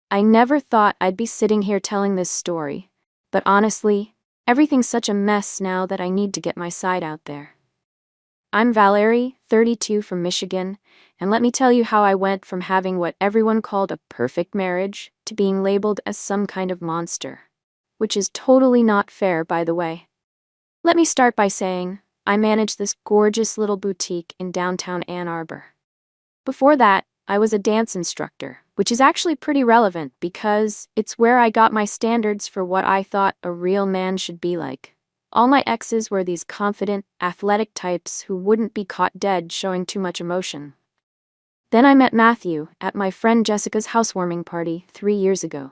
I never thought I'd be sitting here telling this story, but honestly, everything's such a mess now that I need to get my side out there. I'm Valerie, 32 from Michigan, and let me tell you how I went from having what everyone called a perfect marriage to being labeled as some kind of monster. Which is totally not fair, by the way. Let me start by saying, I manage this gorgeous little boutique in downtown Ann Arbor. Before that, I was a dance instructor, which is actually pretty relevant because it's where I got my standards for what I thought a real man should be like. All my exes were these confident, athletic types who wouldn't be caught dead showing too much emotion. Then I met Matthew at my friend Jessica's housewarming party 3 years ago.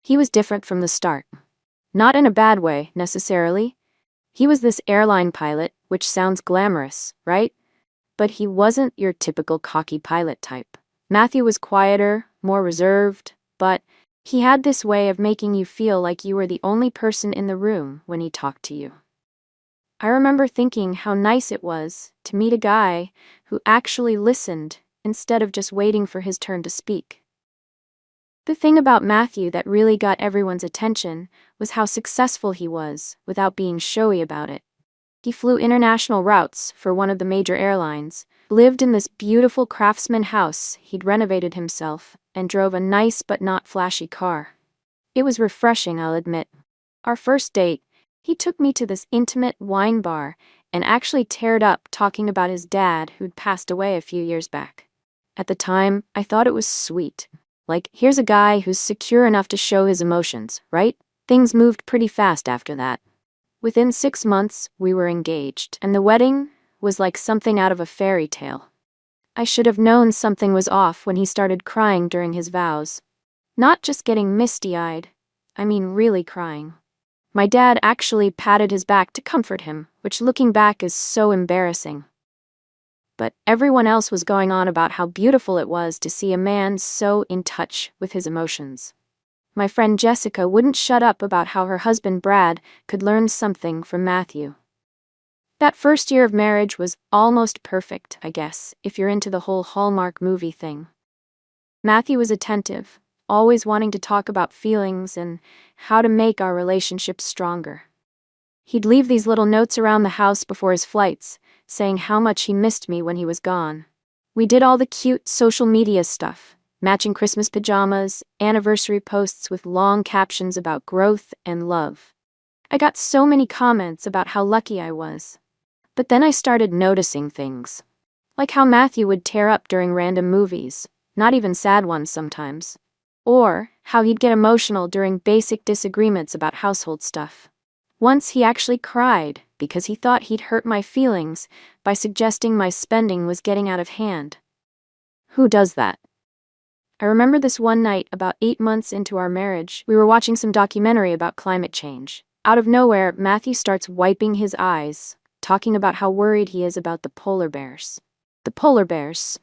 He was different from the start. Not in a bad way, necessarily. He was this airline pilot, which sounds glamorous, right? But he wasn't your typical cocky pilot type. Matthew was quieter, more reserved, but he had this way of making you feel like you were the only person in the room when he talked to you. I remember thinking how nice it was to meet a guy who actually listened instead of just waiting for his turn to speak. The thing about Matthew that really got everyone's attention was how successful he was without being showy about it. He flew international routes for one of the major airlines, lived in this beautiful craftsman house he'd renovated himself, and drove a nice but not flashy car. It was refreshing, I'll admit. Our first date, he took me to this intimate wine bar and actually teared up talking about his dad who'd passed away a few years back. At the time, I thought it was sweet. Like, here's a guy who's secure enough to show his emotions, right? Things moved pretty fast after that. Within 6 months, we were engaged, and the wedding was like something out of a fairy tale. I should have known something was off when he started crying during his vows. Not just getting misty-eyed, I mean really crying. My dad actually patted his back to comfort him, which looking back is so embarrassing. But everyone else was going on about how beautiful it was to see a man so in touch with his emotions. My friend Jessica wouldn't shut up about how her husband Brad could learn something from Matthew. That first year of marriage was almost perfect, I guess, if you're into the whole Hallmark movie thing. Matthew was attentive, always wanting to talk about feelings and how to make our relationship stronger. He'd leave these little notes around the house before his flights, saying how much he missed me when he was gone. We did all the cute social media stuff. Matching Christmas pajamas, anniversary posts with long captions about growth and love. I got so many comments about how lucky I was. But then I started noticing things. Like how Matthew would tear up during random movies, not even sad ones sometimes. Or how he'd get emotional during basic disagreements about household stuff. Once he actually cried because he thought he'd hurt my feelings by suggesting my spending was getting out of hand. Who does that? I remember this one night about 8 months into our marriage, we were watching some documentary about climate change. Out of nowhere, Matthew starts wiping his eyes, talking about how worried he is about the polar bears. The polar bears.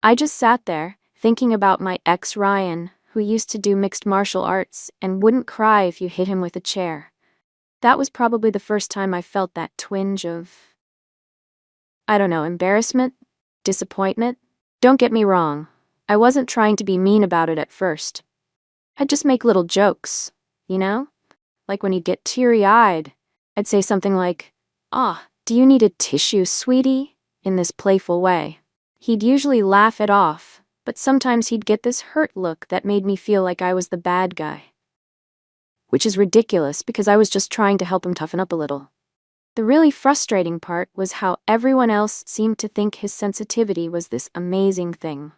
I just sat there, thinking about my ex Ryan, who used to do mixed martial arts and wouldn't cry if you hit him with a chair. That was probably the first time I felt that twinge of, I don't know, embarrassment? Disappointment? Don't get me wrong. I wasn't trying to be mean about it at first. I'd just make little jokes, you know? Like when he'd get teary-eyed, I'd say something like, do you need a tissue, sweetie?" in this playful way. He'd usually laugh it off, but sometimes he'd get this hurt look that made me feel like I was the bad guy. Which is ridiculous because I was just trying to help him toughen up a little. The really frustrating part was how everyone else seemed to think his sensitivity was this amazing thing.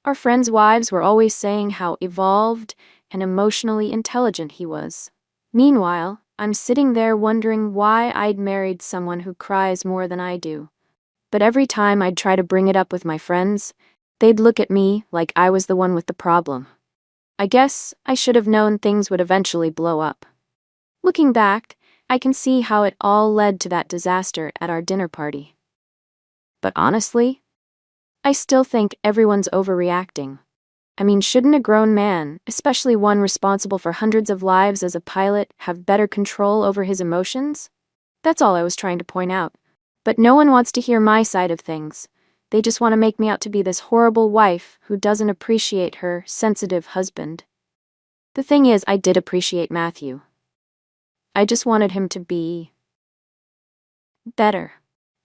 Our friends' wives were always saying how evolved and emotionally intelligent he was. Meanwhile, I'm sitting there wondering why I'd married someone who cries more than I do. But every time I'd try to bring it up with my friends, they'd look at me like I was the one with the problem. I guess I should have known things would eventually blow up. Looking back, I can see how it all led to that disaster at our dinner party. But honestly, I still think everyone's overreacting. I mean, shouldn't a grown man, especially one responsible for hundreds of lives as a pilot, have better control over his emotions? That's all I was trying to point out. But no one wants to hear my side of things. They just want to make me out to be this horrible wife who doesn't appreciate her sensitive husband. The thing is, I did appreciate Matthew. I just wanted him to be better,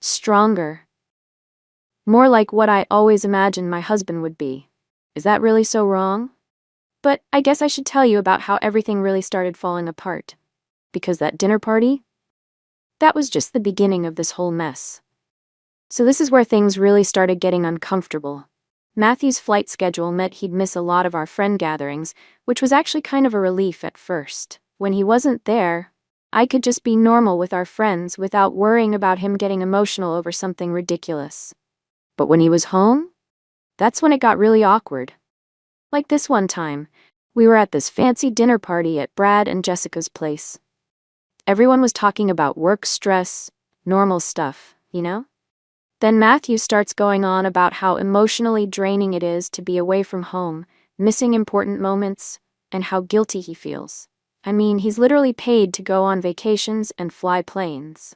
stronger, more like what I always imagined my husband would be. Is that really so wrong? But I guess I should tell you about how everything really started falling apart. Because that dinner party? That was just the beginning of this whole mess. So this is where things really started getting uncomfortable. Matthew's flight schedule meant he'd miss a lot of our friend gatherings, which was actually kind of a relief at first. When he wasn't there, I could just be normal with our friends without worrying about him getting emotional over something ridiculous. But when he was home, that's when it got really awkward. Like this one time, we were at this fancy dinner party at Brad and Jessica's place. Everyone was talking about work stress, normal stuff, you know? Then Matthew starts going on about how emotionally draining it is to be away from home, missing important moments, and how guilty he feels. I mean, he's literally paid to go on vacations and fly planes.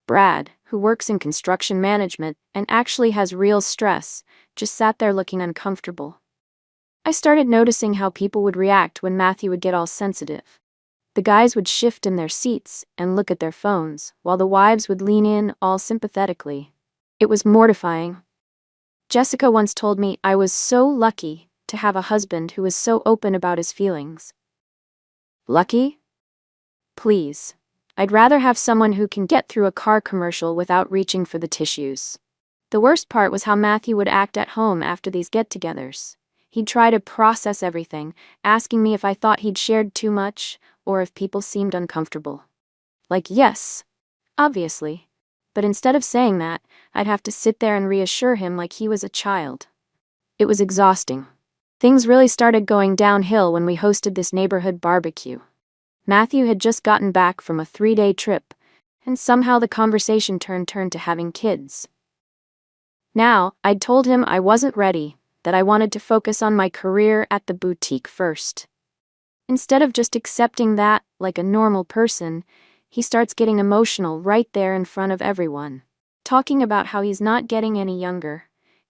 Brad, who works in construction management and actually has real stress, just sat there looking uncomfortable. I started noticing how people would react when Matthew would get all sensitive. The guys would shift in their seats and look at their phones, while the wives would lean in all sympathetically. It was mortifying. Jessica once told me I was so lucky to have a husband who was so open about his feelings. Lucky? Please. I'd rather have someone who can get through a car commercial without reaching for the tissues. The worst part was how Matthew would act at home after these get-togethers. He'd try to process everything, asking me if I thought he'd shared too much, or if people seemed uncomfortable. Like, yes, obviously. But instead of saying that, I'd have to sit there and reassure him like he was a child. It was exhausting. Things really started going downhill when we hosted this neighborhood barbecue. Matthew had just gotten back from a 3-day trip, and somehow the conversation turned to having kids. Now, I'd told him I wasn't ready, that I wanted to focus on my career at the boutique first. Instead of just accepting that, like a normal person, he starts getting emotional right there in front of everyone, talking about how he's not getting any younger,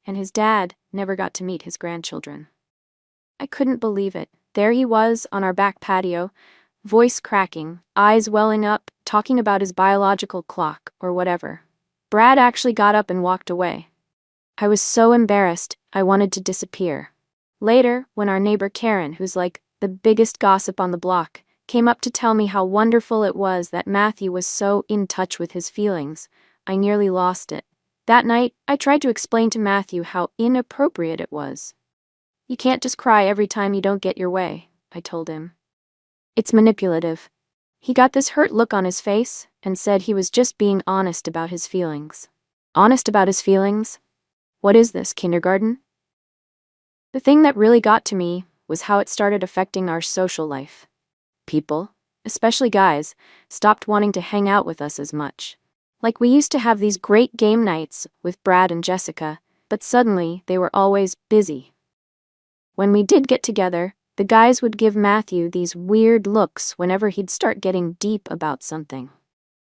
and his dad never got to meet his grandchildren. I couldn't believe it. There he was on our back patio, voice cracking, eyes welling up, talking about his biological clock or whatever. Brad actually got up and walked away. I was so embarrassed, I wanted to disappear. Later, when our neighbor Karen, who's like the biggest gossip on the block, came up to tell me how wonderful it was that Matthew was so in touch with his feelings, I nearly lost it. That night, I tried to explain to Matthew how inappropriate it was. You can't just cry every time you don't get your way, I told him. It's manipulative. He got this hurt look on his face and said he was just being honest about his feelings. Honest about his feelings? What is this, kindergarten? The thing that really got to me was how it started affecting our social life. People, especially guys, stopped wanting to hang out with us as much. Like we used to have these great game nights with Brad and Jessica, but suddenly they were always busy. When we did get together, the guys would give Matthew these weird looks whenever he'd start getting deep about something.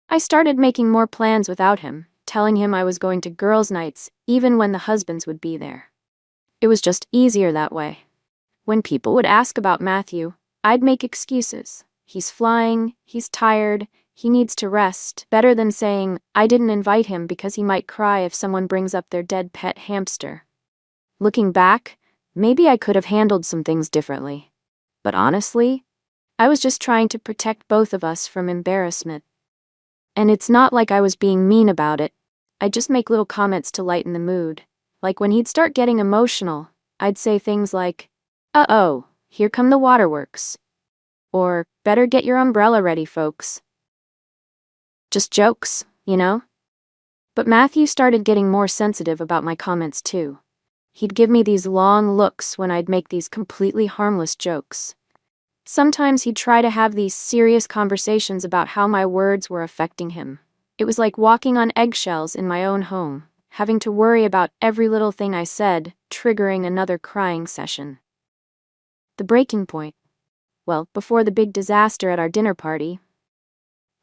I started making more plans without him, telling him I was going to girls' nights even when the husbands would be there. It was just easier that way. When people would ask about Matthew, I'd make excuses. He's flying, he's tired, he needs to rest, better than saying I didn't invite him because he might cry if someone brings up their dead pet hamster. Looking back, maybe I could have handled some things differently. But honestly, I was just trying to protect both of us from embarrassment. And it's not like I was being mean about it. I'd just make little comments to lighten the mood. Like when he'd start getting emotional, I'd say things like, "Uh-oh, here come the waterworks." Or, "Better get your umbrella ready, folks." Just jokes, you know? But Matthew started getting more sensitive about my comments too. He'd give me these long looks when I'd make these completely harmless jokes. Sometimes he'd try to have these serious conversations about how my words were affecting him. It was like walking on eggshells in my own home, having to worry about every little thing I said, triggering another crying session. The breaking point, well, before the big disaster at our dinner party,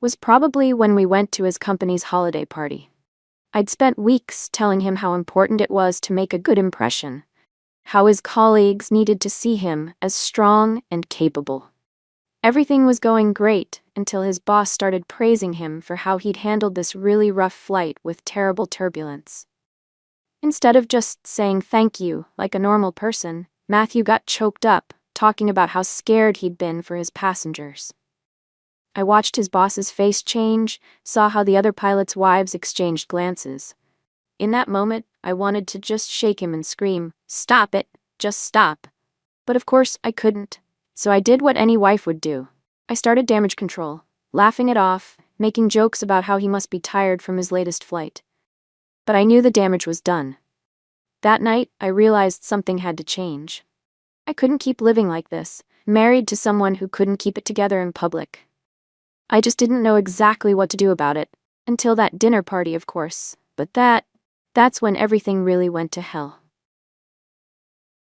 was probably when we went to his company's holiday party. I'd spent weeks telling him how important it was to make a good impression, how his colleagues needed to see him as strong and capable. Everything was going great until his boss started praising him for how he'd handled this really rough flight with terrible turbulence. Instead of just saying thank you like a normal person, Matthew got choked up, talking about how scared he'd been for his passengers. I watched his boss's face change, saw how the other pilots' wives exchanged glances. In that moment, I wanted to just shake him and scream, "Stop it, just stop." But of course, I couldn't. So I did what any wife would do. I started damage control, laughing it off, making jokes about how he must be tired from his latest flight. But I knew the damage was done. That night, I realized something had to change. I couldn't keep living like this, married to someone who couldn't keep it together in public. I just didn't know exactly what to do about it, until that dinner party, of course, but that's when everything really went to hell.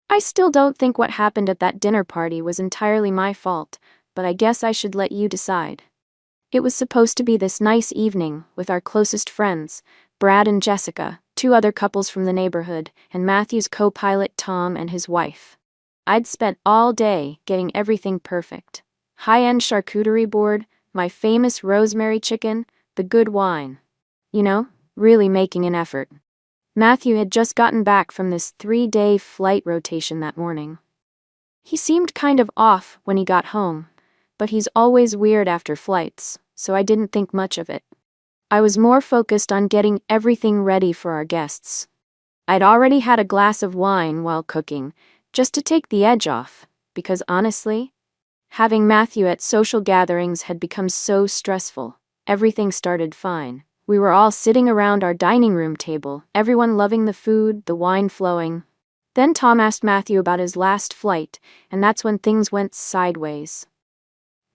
I still don't think what happened at that dinner party was entirely my fault, but I guess I should let you decide. It was supposed to be this nice evening with our closest friends, Brad and Jessica, two other couples from the neighborhood, and Matthew's co-pilot Tom and his wife. I'd spent all day getting everything perfect. High-end charcuterie board, my famous rosemary chicken, the good wine. You know, really making an effort. Matthew had just gotten back from this 3-day flight rotation that morning. He seemed kind of off when he got home, but he's always weird after flights, so I didn't think much of it. I was more focused on getting everything ready for our guests. I'd already had a glass of wine while cooking, just to take the edge off, because honestly, having Matthew at social gatherings had become so stressful. Everything started fine. We were all sitting around our dining room table, everyone loving the food, the wine flowing. Then Tom asked Matthew about his last flight, and that's when things went sideways.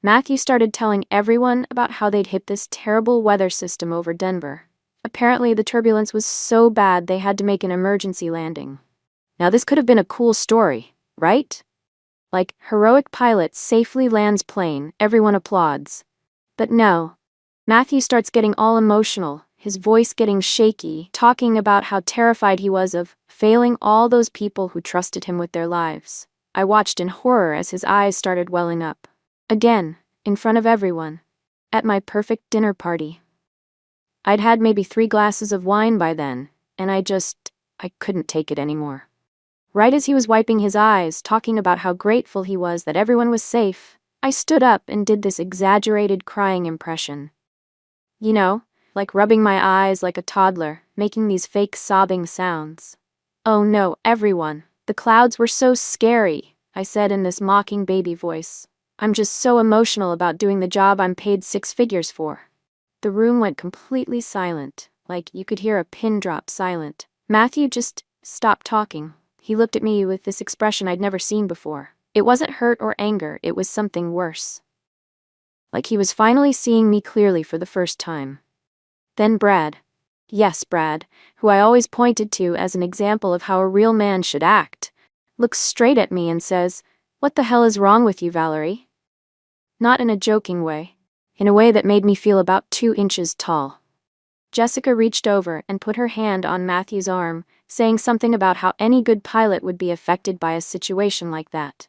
Matthew started telling everyone about how they'd hit this terrible weather system over Denver. Apparently, the turbulence was so bad they had to make an emergency landing. Now, this could have been a cool story, right? Like, heroic pilot safely lands plane, everyone applauds. But no. Matthew starts getting all emotional, his voice getting shaky, talking about how terrified he was of failing all those people who trusted him with their lives. I watched in horror as his eyes started welling up. Again, in front of everyone. At my perfect dinner party. I'd had maybe 3 glasses of wine by then, and I couldn't take it anymore. Right as he was wiping his eyes, talking about how grateful he was that everyone was safe, I stood up and did this exaggerated crying impression. You know, like rubbing my eyes like a toddler, making these fake sobbing sounds. "Oh no, everyone. The clouds were so scary," I said in this mocking baby voice. "I'm just so emotional about doing the job I'm paid 6 figures for." The room went completely silent, like you could hear a pin drop silent. Matthew just stopped talking. He looked at me with this expression I'd never seen before. It wasn't hurt or anger, it was something worse. Like he was finally seeing me clearly for the first time. Then Brad. Yes, Brad, who I always pointed to as an example of how a real man should act, looks straight at me and says, "What the hell is wrong with you, Valerie?" Not in a joking way. In a way that made me feel about 2 inches tall. Jessica reached over and put her hand on Matthew's arm, saying something about how any good pilot would be affected by a situation like that.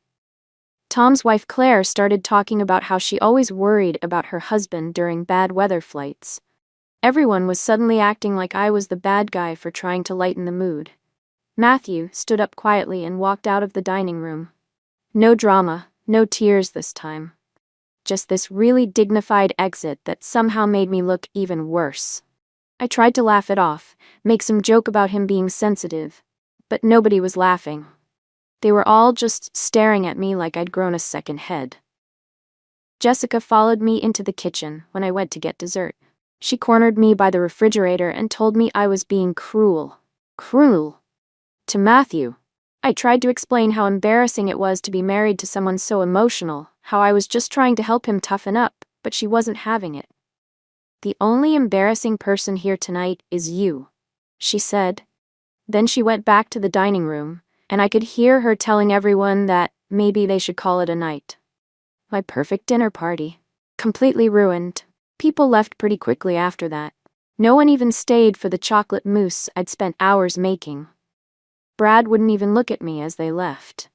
Tom's wife Claire started talking about how she always worried about her husband during bad weather flights. Everyone was suddenly acting like I was the bad guy for trying to lighten the mood. Matthew stood up quietly and walked out of the dining room. No drama, no tears this time. Just this really dignified exit that somehow made me look even worse. I tried to laugh it off, make some joke about him being sensitive, but nobody was laughing. They were all just staring at me like I'd grown a second head. Jessica followed me into the kitchen when I went to get dessert. She cornered me by the refrigerator and told me I was being cruel. Cruel. To Matthew. I tried to explain how embarrassing it was to be married to someone so emotional, how I was just trying to help him toughen up, but she wasn't having it. "The only embarrassing person here tonight is you," she said. Then she went back to the dining room, and I could hear her telling everyone that maybe they should call it a night. My perfect dinner party. Completely ruined. People left pretty quickly after that. No one even stayed for the chocolate mousse I'd spent hours making. Brad wouldn't even look at me as they left.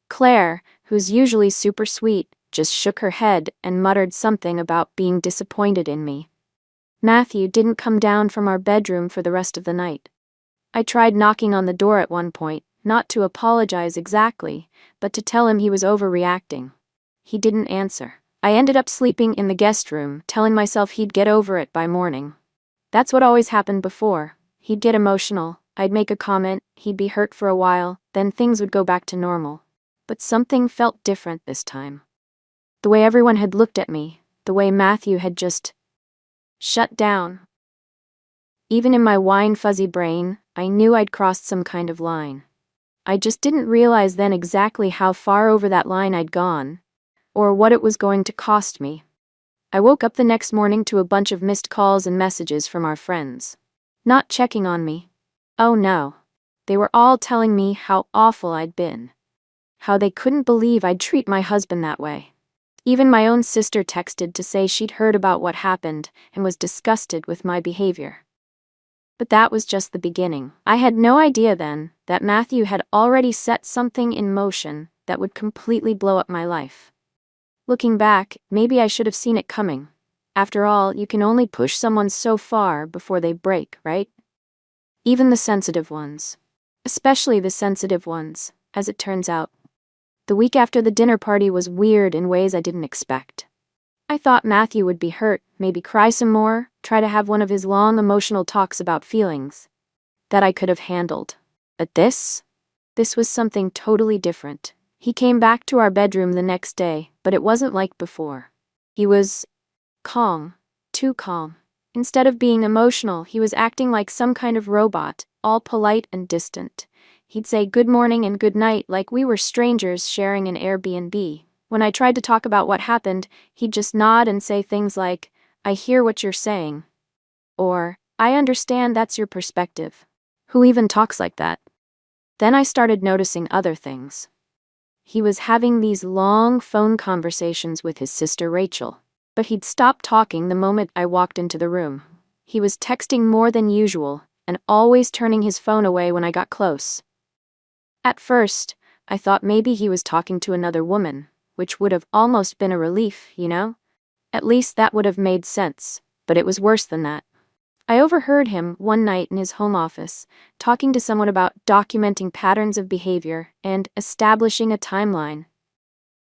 Claire, who's usually super sweet, just shook her head and muttered something about being disappointed in me. Matthew didn't come down from our bedroom for the rest of the night. I tried knocking on the door at one point, not to apologize exactly, but to tell him he was overreacting. He didn't answer. I ended up sleeping in the guest room, telling myself he'd get over it by morning. That's what always happened before. He'd get emotional, I'd make a comment, he'd be hurt for a while, then things would go back to normal. But something felt different this time. The way everyone had looked at me, the way Matthew had just shut down. Even in my wine-fuzzy brain, I knew I'd crossed some kind of line. I just didn't realize then exactly how far over that line I'd gone, or what it was going to cost me. I woke up the next morning to a bunch of missed calls and messages from our friends. Not checking on me. Oh no. They were all telling me how awful I'd been. How they couldn't believe I'd treat my husband that way. Even my own sister texted to say she'd heard about what happened and was disgusted with my behavior. But that was just the beginning. I had no idea then that Matthew had already set something in motion that would completely blow up my life. Looking back, maybe I should have seen it coming. After all, you can only push someone so far before they break, right? Even the sensitive ones. Especially the sensitive ones, as it turns out. The week after the dinner party was weird in ways I didn't expect. I thought Matthew would be hurt, maybe cry some more, try to have one of his long emotional talks about feelings. That I could have handled. But this was something totally different. He came back to our bedroom the next day, but it wasn't like before. He was calm, too calm. Instead of being emotional, he was acting like some kind of robot, all polite and distant. He'd say good morning and good night like we were strangers sharing an Airbnb. When I tried to talk about what happened, he'd just nod and say things like, "I hear what you're saying." Or, "I understand that's your perspective." Who even talks like that? Then I started noticing other things. He was having these long phone conversations with his sister Rachel. But he'd stop talking the moment I walked into the room. He was texting more than usual, and always turning his phone away when I got close. At first, I thought maybe he was talking to another woman, which would have almost been a relief, you know? At least that would have made sense, but it was worse than that. I overheard him one night in his home office, talking to someone about documenting patterns of behavior and establishing a timeline.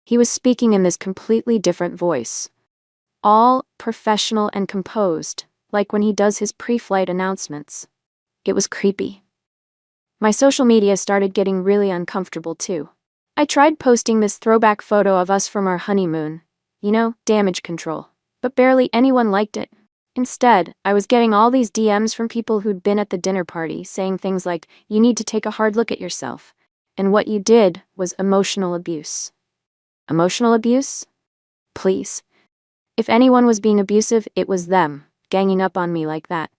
He was speaking in this completely different voice. All professional and composed, like when he does his pre-flight announcements. It was creepy. My social media started getting really uncomfortable too. I tried posting this throwback photo of us from our honeymoon, damage control, but barely anyone liked it. Instead, I was getting all these DMs from people who'd been at the dinner party saying things like, "You need to take a hard look at yourself," and what you did was emotional abuse. Emotional abuse? Please. If anyone was being abusive, it was them, ganging up on me like that.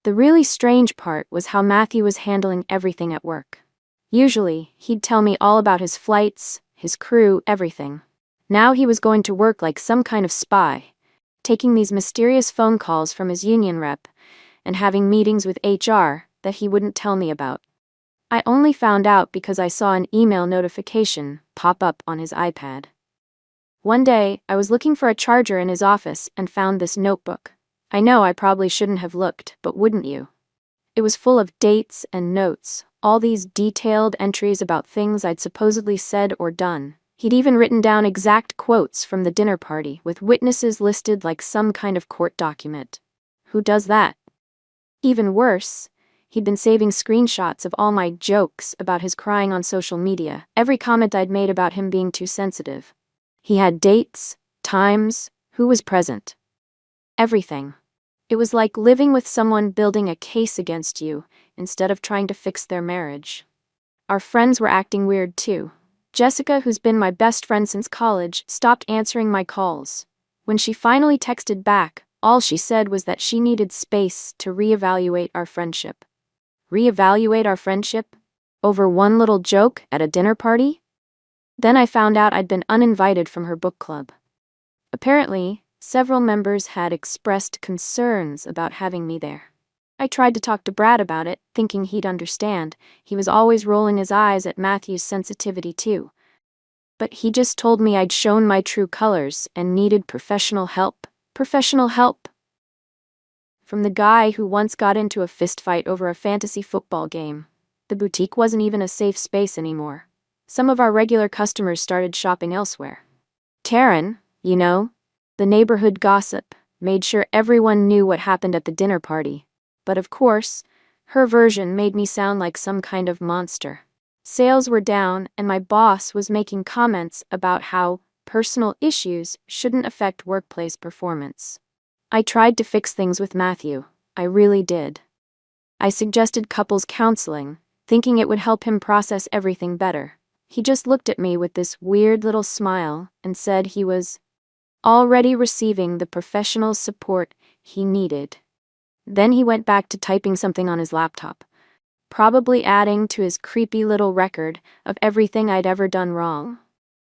The really strange part was how Matthew was handling everything at work. Usually, he'd tell me all about his flights, his crew, everything. Now he was going to work like some kind of spy, taking these mysterious phone calls from his union rep, and having meetings with HR that he wouldn't tell me about. I only found out because I saw an email notification pop up on his iPad. One day, I was looking for a charger in his office and found this notebook. I know I probably shouldn't have looked, but wouldn't you? It was full of dates and notes, all these detailed entries about things I'd supposedly said or done. He'd even written down exact quotes from the dinner party, with witnesses listed like some kind of court document. Who does that? Even worse, he'd been saving screenshots of all my jokes about his crying on social media, every comment I'd made about him being too sensitive. He had dates, times, who was present. Everything. It was like living with someone building a case against you, instead of trying to fix their marriage. Our friends were acting weird too. Jessica, who's been my best friend since college, stopped answering my calls. When she finally texted back, all she said was that she needed space to reevaluate our friendship. Reevaluate our friendship? Over one little joke at a dinner party? Then I found out I'd been uninvited from her book club. Apparently, several members had expressed concerns about having me there. I tried to talk to Brad about it, thinking he'd understand. He was always rolling his eyes at Matthew's sensitivity too. But he just told me I'd shown my true colors and needed professional help. Professional help. From the guy who once got into a fistfight over a fantasy football game. The boutique wasn't even a safe space anymore. Some of our regular customers started shopping elsewhere. Taryn, you know, the neighborhood gossip, made sure everyone knew what happened at the dinner party. But of course, her version made me sound like some kind of monster. Sales were down, and my boss was making comments about how personal issues shouldn't affect workplace performance. I tried to fix things with Matthew. I really did. I suggested couples counseling, thinking it would help him process everything better. He just looked at me with this weird little smile and said he was already receiving the professional support he needed. Then he went back to typing something on his laptop, probably adding to his creepy little record of everything I'd ever done wrong.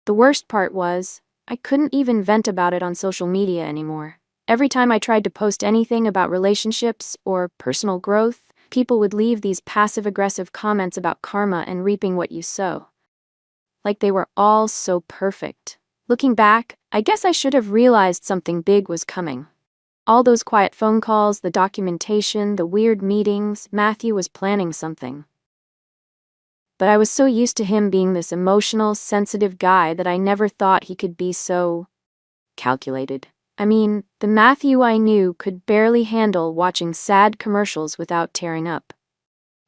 The worst part was, I couldn't even vent about it on social media anymore. Every time I tried to post anything about relationships or personal growth, people would leave these passive-aggressive comments about karma and reaping what you sow. Like they were all so perfect. Looking back, I guess I should have realized something big was coming. All those quiet phone calls, the documentation, the weird meetings, Matthew was planning something. But I was so used to him being this emotional, sensitive guy that I never thought he could be so calculated. I mean, the Matthew I knew could barely handle watching sad commercials without tearing up.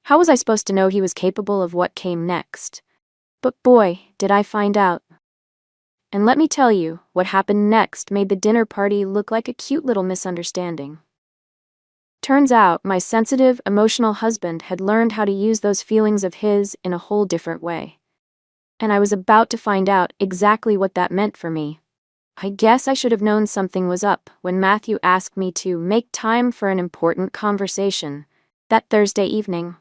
How was I supposed to know he was capable of what came next? But boy, did I find out. And let me tell you, what happened next made the dinner party look like a cute little misunderstanding. Turns out, my sensitive, emotional husband had learned how to use those feelings of his in a whole different way. And I was about to find out exactly what that meant for me. I guess I should have known something was up when Matthew asked me to make time for an important conversation that Thursday evening.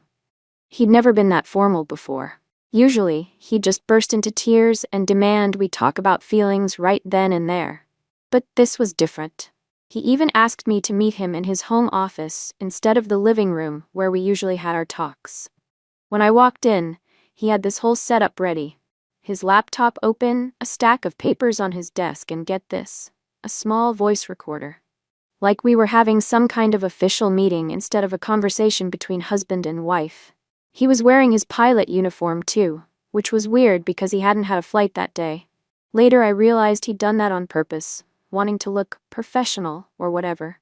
He'd never been that formal before. Usually, he'd just burst into tears and demand we talk about feelings right then and there. But this was different. He even asked me to meet him in his home office instead of the living room where we usually had our talks. When I walked in, he had this whole setup ready. His laptop open, a stack of papers on his desk, and get this, a small voice recorder. Like we were having some kind of official meeting instead of a conversation between husband and wife. He was wearing his pilot uniform too, which was weird because he hadn't had a flight that day. Later I realized he'd done that on purpose, wanting to look professional or whatever.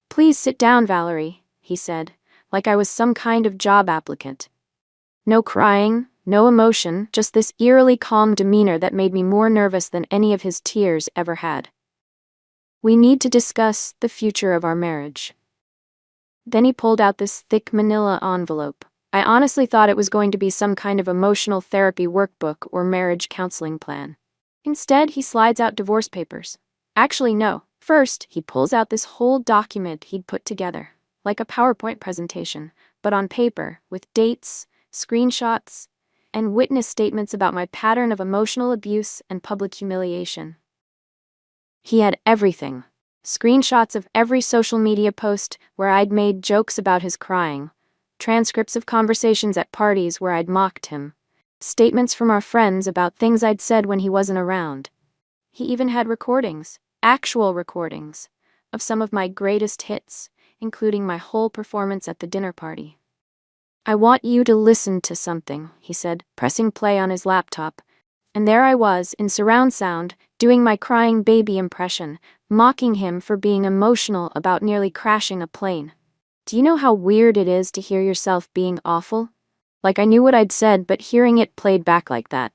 "Please sit down, Valerie," he said, like I was some kind of job applicant. No crying, no emotion, just this eerily calm demeanor that made me more nervous than any of his tears ever had. "We need to discuss the future of our marriage." Then he pulled out this thick manila envelope. I honestly thought it was going to be some kind of emotional therapy workbook or marriage counseling plan. Instead, he slides out divorce papers. Actually, no. First, he pulls out this whole document he'd put together, like a PowerPoint presentation, but on paper, with dates, screenshots, and witness statements about my pattern of emotional abuse and public humiliation. He had everything. Screenshots of every social media post where I'd made jokes about his crying, transcripts of conversations at parties where I'd mocked him, statements from our friends about things I'd said when he wasn't around. He even had recordings, actual recordings, of some of my greatest hits, including my whole performance at the dinner party. "I want you to listen to something," he said, pressing play on his laptop. And there I was, in surround sound, doing my crying baby impression, mocking him for being emotional about nearly crashing a plane. Do you know how weird it is to hear yourself being awful? Like I knew what I'd said, but hearing it played back like that.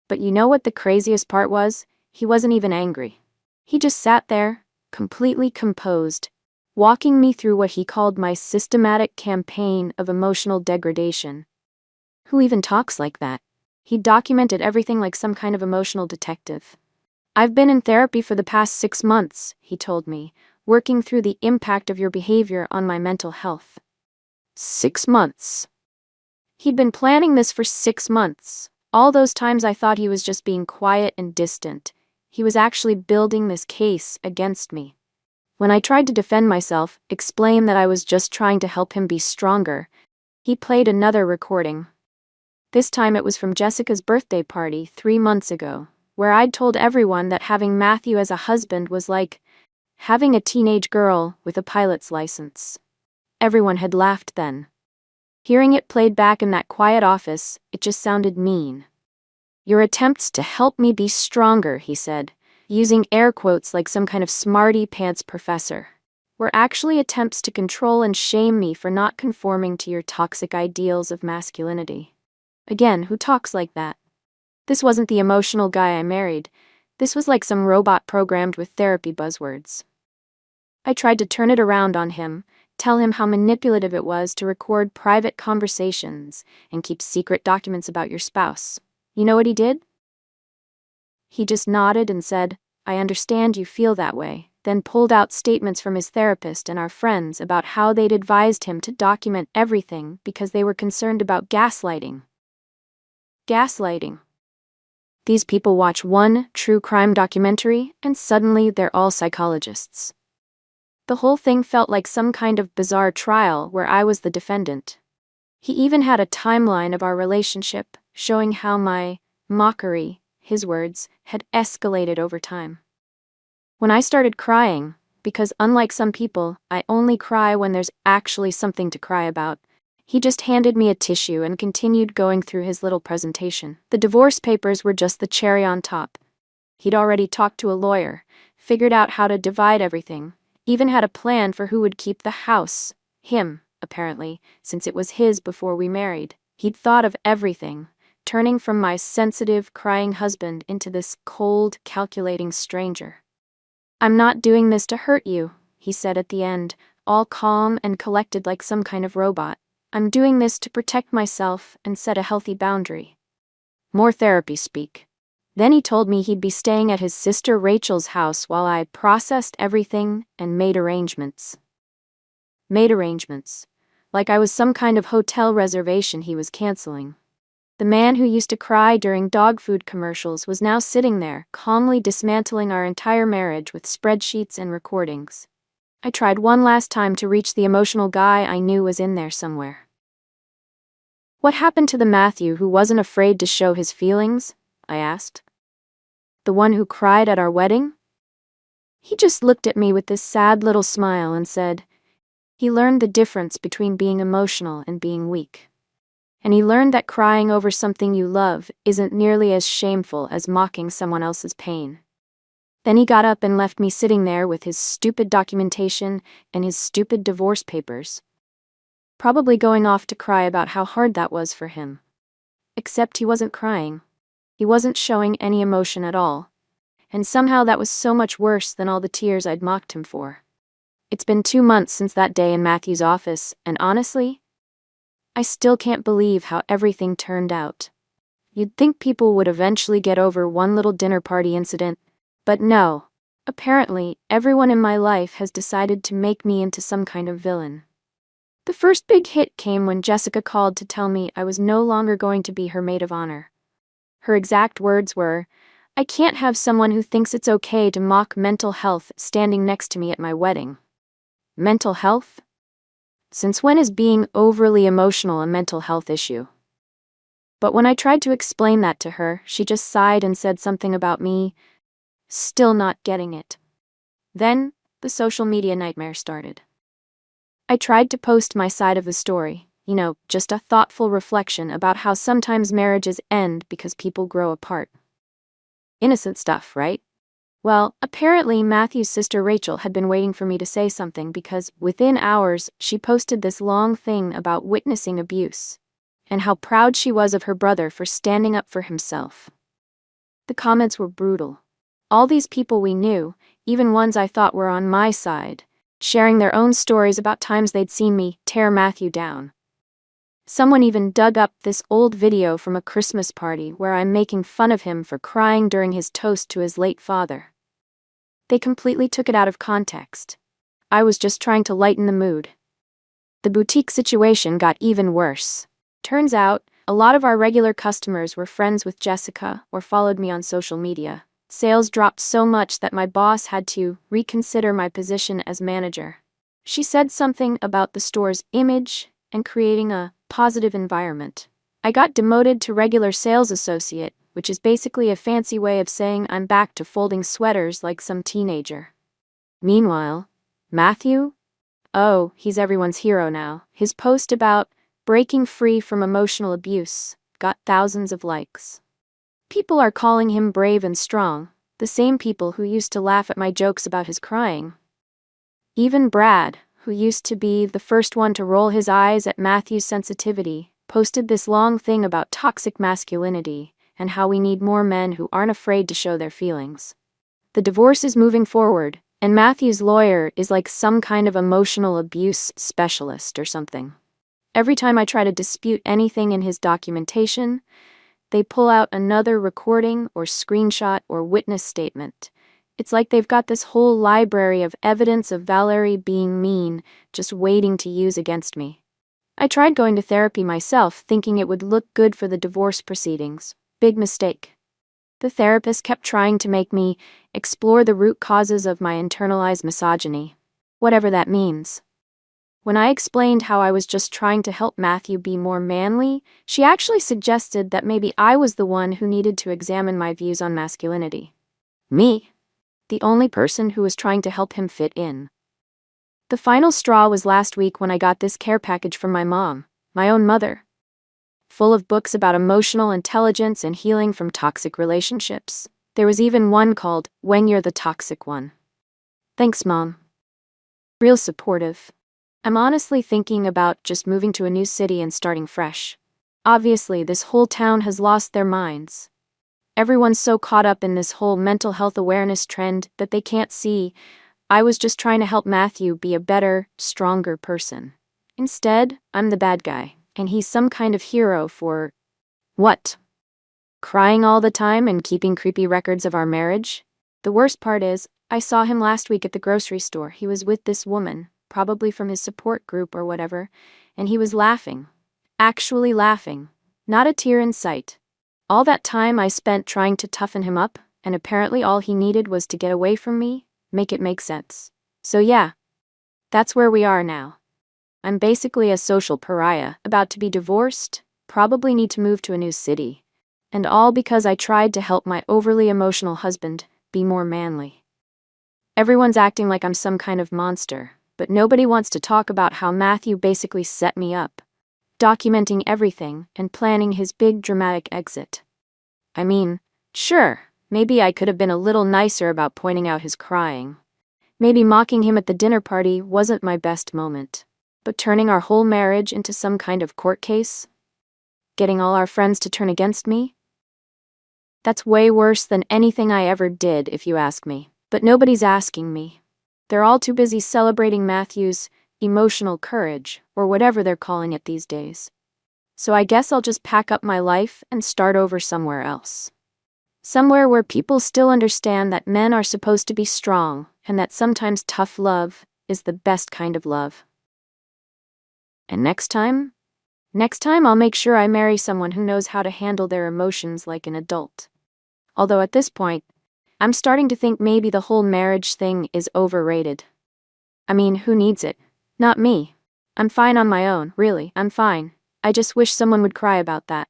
But you know what the craziest part was? He wasn't even angry. He just sat there, completely composed, walking me through what he called my systematic campaign of emotional degradation. Who even talks like that? He documented everything like some kind of emotional detective. "I've been in therapy for the past 6 months," he told me, "working through the impact of your behavior on my mental health." 6 months. He'd been planning this for 6 months. All those times I thought he was just being quiet and distant. He was actually building this case against me. When I tried to defend myself, explain that I was just trying to help him be stronger, he played another recording. This time it was from Jessica's birthday party 3 months ago, where I'd told everyone that having Matthew as a husband was like having a teenage girl with a pilot's license. Everyone had laughed then. Hearing it played back in that quiet office, it just sounded mean. "Your attempts to help me be stronger," he said, using air quotes like some kind of smarty pants professor, "were actually attempts to control and shame me for not conforming to your toxic ideals of masculinity." Again, who talks like that? This wasn't the emotional guy I married. This was like some robot programmed with therapy buzzwords. I tried to turn it around on him, tell him how manipulative it was to record private conversations and keep secret documents about your spouse. You know what he did? He just nodded and said, "I understand you feel that way," then pulled out statements from his therapist and our friends about how they'd advised him to document everything because they were concerned about gaslighting. Gaslighting. These people watch one true crime documentary and suddenly they're all psychologists. The whole thing felt like some kind of bizarre trial where I was the defendant. He even had a timeline of our relationship, showing how my mockery, his words, had escalated over time. When I started crying, because unlike some people, I only cry when there's actually something to cry about, he just handed me a tissue and continued going through his little presentation. The divorce papers were just the cherry on top. He'd already talked to a lawyer, figured out how to divide everything, even had a plan for who would keep the house. Him, apparently, since it was his before we married. He'd thought of everything, turning from my sensitive, crying husband into this cold, calculating stranger. "I'm not doing this to hurt you," he said at the end, all calm and collected like some kind of robot. "I'm doing this to protect myself and set a healthy boundary." More therapy speak. Then he told me he'd be staying at his sister Rachel's house while I processed everything and made arrangements. Made arrangements. Like I was some kind of hotel reservation he was canceling. The man who used to cry during dog food commercials was now sitting there, calmly dismantling our entire marriage with spreadsheets and recordings. I tried one last time to reach the emotional guy I knew was in there somewhere. "What happened to the Matthew who wasn't afraid to show his feelings?" I asked. "The one who cried at our wedding?" He just looked at me with this sad little smile and said, "He learned the difference between being emotional and being weak. And he learned that crying over something you love isn't nearly as shameful as mocking someone else's pain." Then he got up and left me sitting there with his stupid documentation and his stupid divorce papers. Probably going off to cry about how hard that was for him. Except he wasn't crying. He wasn't showing any emotion at all. And somehow that was so much worse than all the tears I'd mocked him for. It's been 2 months since that day in Matthew's office, and honestly, I still can't believe how everything turned out. You'd think people would eventually get over one little dinner party incident, but no. Apparently, everyone in my life has decided to make me into some kind of villain. The first big hit came when Jessica called to tell me I was no longer going to be her maid of honor. Her exact words were, "I can't have someone who thinks it's okay to mock mental health standing next to me at my wedding." Mental health? Since when is being overly emotional a mental health issue? But when I tried to explain that to her, she just sighed and said something about me still not getting it. Then, the social media nightmare started. I tried to post my side of the story, just a thoughtful reflection about how sometimes marriages end because people grow apart. Innocent stuff, right? Well, apparently Matthew's sister Rachel had been waiting for me to say something because within hours she posted this long thing about witnessing abuse and how proud she was of her brother for standing up for himself. The comments were brutal. All these people we knew, even ones I thought were on my side, sharing their own stories about times they'd seen me tear Matthew down. Someone even dug up this old video from a Christmas party where I'm making fun of him for crying during his toast to his late father. They completely took it out of context. I was just trying to lighten the mood. The boutique situation got even worse. Turns out, a lot of our regular customers were friends with Jessica or followed me on social media. Sales dropped so much that my boss had to reconsider my position as manager. She said something about the store's image and creating a positive environment. I got demoted to regular sales associate, which is basically a fancy way of saying I'm back to folding sweaters like some teenager. Meanwhile, Matthew? Oh, he's everyone's hero now. His post about breaking free from emotional abuse got thousands of likes. People are calling him brave and strong, the same people who used to laugh at my jokes about his crying. Even Brad, who used to be the first one to roll his eyes at Matthew's sensitivity, posted this long thing about toxic masculinity and how we need more men who aren't afraid to show their feelings. The divorce is moving forward, and Matthew's lawyer is like some kind of emotional abuse specialist or something. Every time I try to dispute anything in his documentation, they pull out another recording or screenshot or witness statement. It's like they've got this whole library of evidence of Valerie being mean, just waiting to use against me. I tried going to therapy myself, thinking it would look good for the divorce proceedings. Big mistake. The therapist kept trying to make me explore the root causes of my internalized misogyny, whatever that means. When I explained how I was just trying to help Matthew be more manly, she actually suggested that maybe I was the one who needed to examine my views on masculinity. Me, the only person who was trying to help him fit in. The final straw was last week when I got this care package from my mom, my own mother, full of books about emotional intelligence and healing from toxic relationships. There was even one called When You're the Toxic One. Thanks, Mom. Real supportive. I'm honestly thinking about just moving to a new city and starting fresh. Obviously, this whole town has lost their minds. Everyone's so caught up in this whole mental health awareness trend that they can't see I was just trying to help Matthew be a better, stronger person. Instead, I'm the bad guy, and he's some kind of hero for what? Crying all the time and keeping creepy records of our marriage? The worst part is, I saw him last week at the grocery store. He was with this woman, probably from his support group or whatever, and he was laughing. Actually laughing. Not a tear in sight. All that time I spent trying to toughen him up, and apparently all he needed was to get away from me, make it make sense. So yeah, that's where we are now. I'm basically a social pariah, about to be divorced, probably need to move to a new city. And all because I tried to help my overly emotional husband be more manly. Everyone's acting like I'm some kind of monster, but nobody wants to talk about how Matthew basically set me up, documenting everything and planning his big dramatic exit. I mean, sure, maybe I could have been a little nicer about pointing out his crying. Maybe mocking him at the dinner party wasn't my best moment. But turning our whole marriage into some kind of court case? Getting all our friends to turn against me? That's way worse than anything I ever did, if you ask me. But nobody's asking me. They're all too busy celebrating Matthew's emotional courage, or whatever they're calling it these days. So I guess I'll just pack up my life and start over somewhere else. Somewhere where people still understand that men are supposed to be strong, and that sometimes tough love is the best kind of love. And next time I'll make sure I marry someone who knows how to handle their emotions like an adult. Although at this point, I'm starting to think maybe the whole marriage thing is overrated. I mean, who needs it? Not me. I'm fine on my own, really, I'm fine. I just wish someone would cry about that.